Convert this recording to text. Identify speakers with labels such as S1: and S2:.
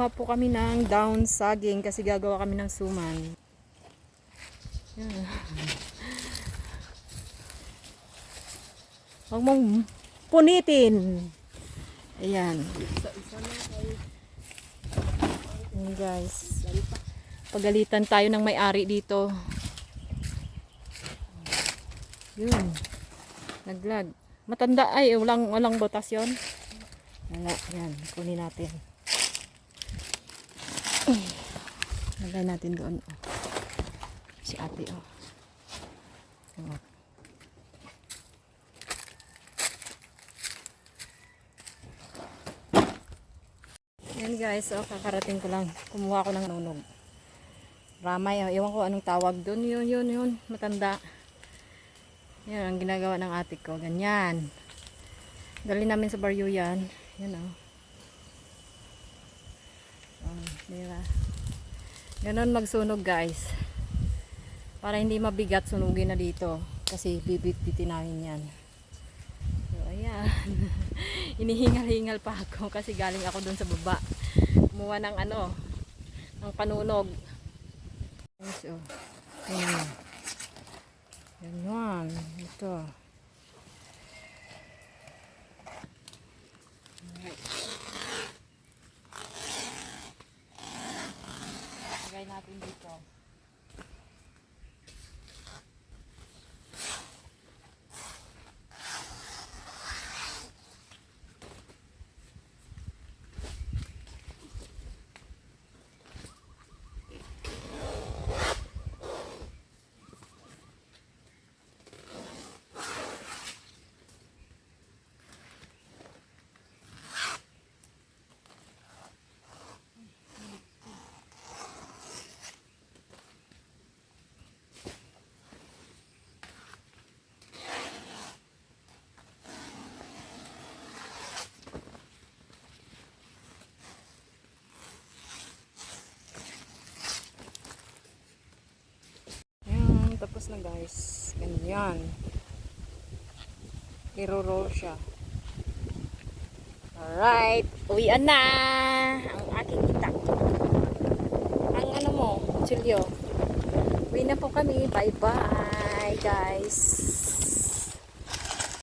S1: Kumuha po kami ng down saging kasi gagawa kami ng suman. Yan. Huwag mong punitin. Ayan. Ayan guys. Pagalitan tayo ng may-ari dito. Yun. Naglag. Matanda ay walang botas yun. Wala. Yan. Kunin natin. Lagay natin doon. Si ate oh. Yan guys, oh, kakarating ko lang. Kumuha ko ng nunog. Ramay, oh. Ewan ko anong tawag doon. Yun. Matanda. Yan ang ginagawa ng ate ko. Ganyan. Dali namin sa baryo yan. Yan oh. Diba? Ganon magsunog guys. Para hindi mabigat sunugin na dito. Kasi bibit-bitin namin yan. So ayan. Inihingal-hingal pa ako kasi galing ako dun sa baba. Kumuha ng ng panunog. So, ayan. Ganyan. Ito. Lagay natin dito. Tapos na guys. Ganyan. I-roll siya. Alright. Uwian na. Ang aking itak. Ang mo, Chilyo. Uwi na po kami. Bye bye guys.